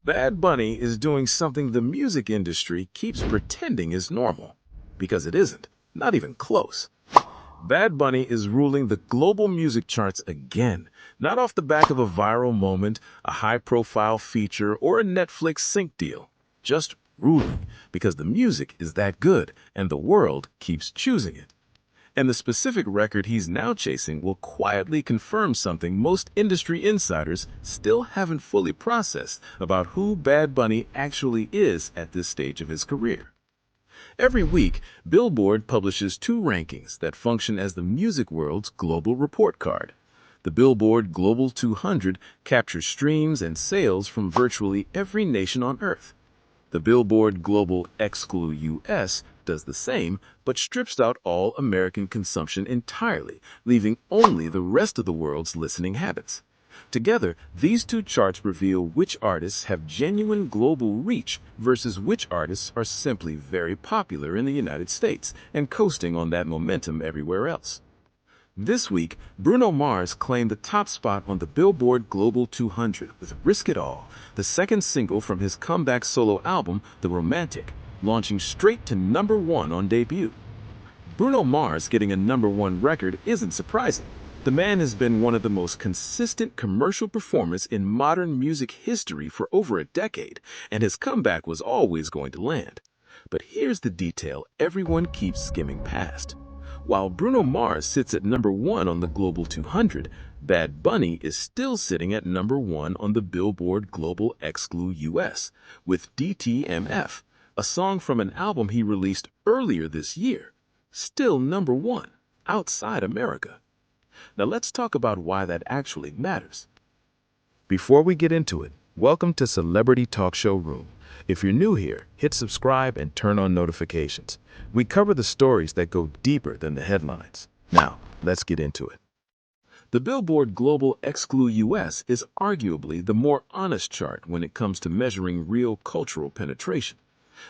Bad Bunny is doing something the music industry keeps pretending is normal, because it isn't, not even close. Bad Bunny is ruling the global music charts again, not off the back of a viral moment, a high-profile feature, or a Netflix sync deal. Just ruling, because the music is that good, and the world keeps choosing it. And the specific record he's now chasing will quietly confirm something most industry insiders still haven't fully processed about who Bad Bunny actually is at this stage of his career. Every week, Billboard publishes two rankings that function as the music world's global report card. The Billboard Global 200 captures streams and sales from virtually every nation on Earth. The Billboard Global Excl US does the same, but strips out all American consumption entirely, leaving only the rest of the world's listening habits. Together, these two charts reveal which artists have genuine global reach versus which artists are simply very popular in the United States and coasting on that momentum everywhere else. This week, Bruno Mars claimed the top spot on the Billboard Global 200 with Risk It All, the second single from his comeback solo album, The Romantic, launching straight to #1 on debut. Bruno Mars getting a #1 record isn't surprising. The man has been one of the most consistent commercial performers in modern music history for over a decade, and his comeback was always going to land. But here's the detail everyone keeps skimming past. While Bruno Mars sits at #1 on the Global 200, Bad Bunny is still sitting at #1 on the Billboard Global Excl US with DTMF, a song from an album he released earlier this year, still #1 outside America. Now let's talk about why that actually matters. Before we get into it, welcome to Celebrity Talk Show Room. If you're new here, hit subscribe and turn on notifications. We cover the stories that go deeper than the headlines. Now, let's get into it. The Billboard Global Excl US is arguably the more honest chart when it comes to measuring real cultural penetration.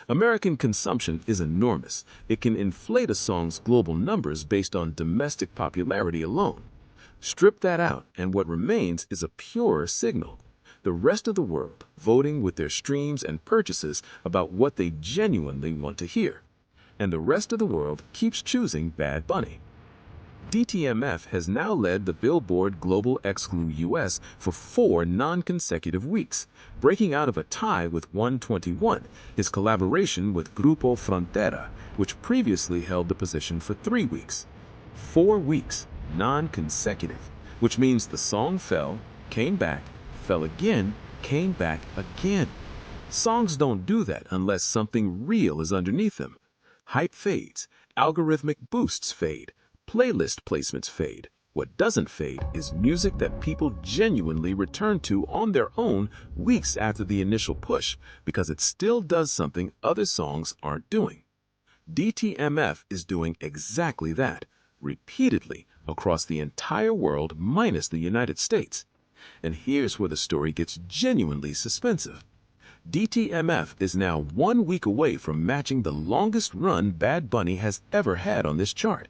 American consumption is enormous. It can inflate a song's global numbers based on domestic popularity alone. Strip that out, and what remains is a purer signal. The rest of the world voting with their streams and purchases about what they genuinely want to hear. And the rest of the world keeps choosing Bad Bunny. DTMF has now led the Billboard Global Excl US for 4 non-consecutive weeks, breaking out of a tie with 121, his collaboration with Grupo Frontera, which previously held the position for 3 weeks. 4 weeks, non-consecutive, which means the song fell, came back, fell again, came back again. Songs don't do that unless something real is underneath them. Hype fades, algorithmic boosts fade, playlist placements fade. What doesn't fade is music that people genuinely return to on their own weeks after the initial push, because it still does something other songs aren't doing. DTMF is doing exactly that, repeatedly, across the entire world minus the United States. And here's where the story gets genuinely suspensive. DTMF is now 1 week away from matching the longest run Bad Bunny has ever had on this chart.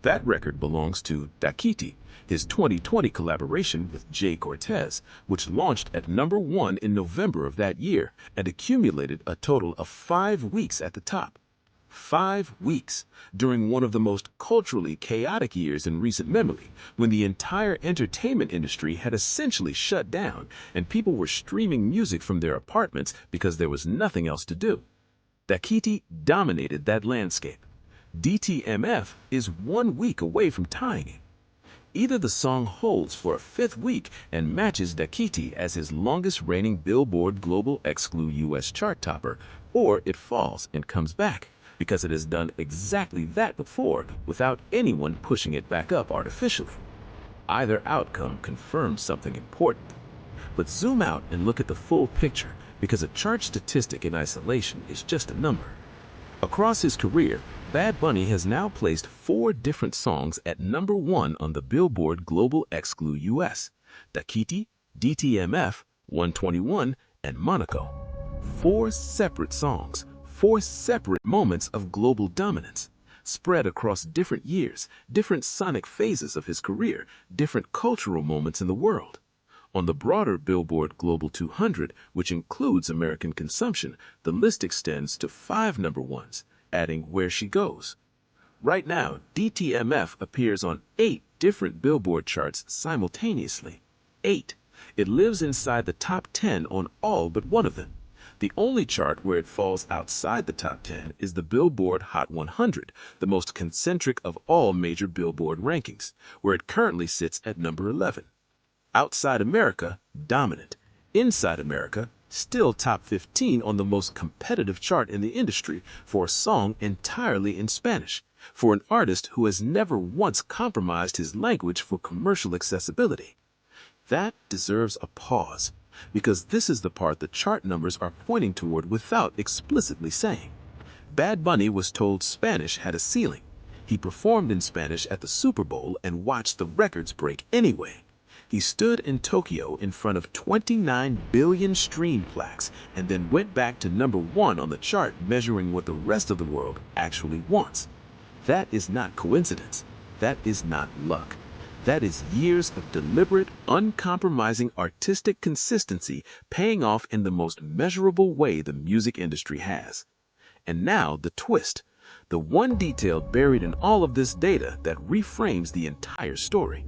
That record belongs to Dakiti, his 2020 collaboration with Jay Cortez, which launched at #1 in November of that year and accumulated a total of 5 weeks at the top. 5 weeks, during one of the most culturally chaotic years in recent memory, when the entire entertainment industry had essentially shut down and people were streaming music from their apartments because there was nothing else to do. Dakiti dominated that landscape. DTMF is 1 week away from tying it. Either the song holds for a 5th week and matches Dakiti as his longest reigning Billboard Global Excl US chart topper, or it falls and comes back, because it has done exactly that before without anyone pushing it back up artificially. Either outcome confirms something important. But zoom out and look at the full picture, because a chart statistic in isolation is just a number. Across his career, Bad Bunny has now placed 4 different songs at #1 on the Billboard Global Excl US: Dakiti, DTMF, 121, and Monaco. 4 separate songs, 4 separate moments of global dominance, spread across different years, different sonic phases of his career, different cultural moments in the world. On the broader Billboard Global 200, which includes American consumption, the list extends to 5 number ones, adding Where She Goes. Right now, DTMF appears on 8 different Billboard charts simultaneously. 8. It lives inside the top 10 on all but one of them. The only chart where it falls outside the top 10 is the Billboard Hot 100, the most concentric of all major Billboard rankings, where it currently sits at number 11. Outside America, dominant. Inside America, still top 15 on the most competitive chart in the industry for a song entirely in Spanish, for an artist who has never once compromised his language for commercial accessibility. That deserves a pause, because this is the part the chart numbers are pointing toward without explicitly saying. Bad Bunny was told Spanish had a ceiling. He performed in Spanish at the Super Bowl and watched the records break anyway. He stood in Tokyo in front of 29 billion stream plaques and then went back to number 1 on the chart, measuring what the rest of the world actually wants. That is not coincidence. That is not luck. That is years of deliberate, uncompromising artistic consistency paying off in the most measurable way the music industry has. And now the twist, the one detail buried in all of this data that reframes the entire story.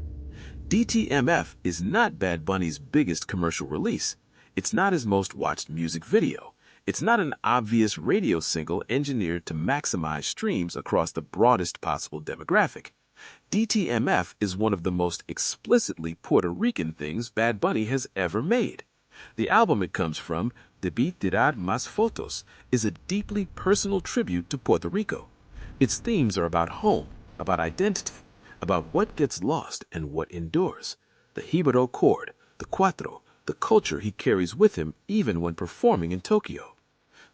DTMF is not Bad Bunny's biggest commercial release. It's not his most watched music video. It's not an obvious radio single engineered to maximize streams across the broadest possible demographic. DTMF is one of the most explicitly Puerto Rican things Bad Bunny has ever made. The album it comes from, Debí Tirar Más Fotos, is a deeply personal tribute to Puerto Rico. Its themes are about home, about identity, about what gets lost and what endures. The Jibaro chord, the cuatro, the culture he carries with him even when performing in Tokyo.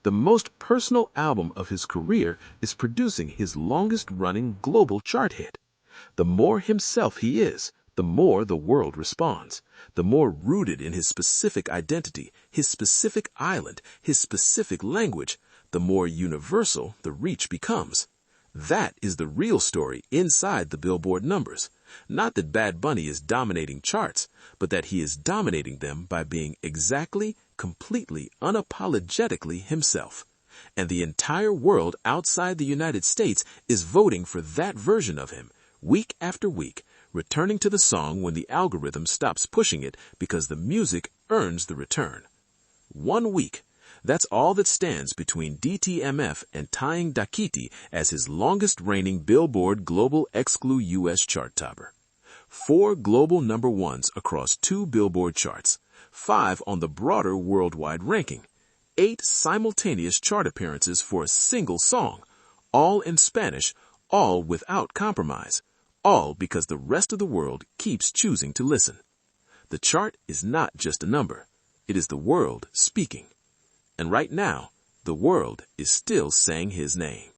The most personal album of his career is producing his longest-running global chart hit. The more himself he is, the more the world responds. The more rooted in his specific identity, his specific island, his specific language, the more universal the reach becomes. That is the real story inside the Billboard numbers. Not that Bad Bunny is dominating charts, but that he is dominating them by being exactly, completely, unapologetically himself. And the entire world outside the United States is voting for that version of him, week after week, returning to the song when the algorithm stops pushing it because the music earns the return. 1 week. That's all that stands between DTMF and tying Dakiti as his longest-reigning Billboard Global Excl US chart topper. 4 global number ones across 2 Billboard charts, 5 on the broader worldwide ranking, 8 simultaneous chart appearances for a single song, all in Spanish, all without compromise, all because the rest of the world keeps choosing to listen. The chart is not just a number. It is the world speaking. And right now, the world is still saying his name.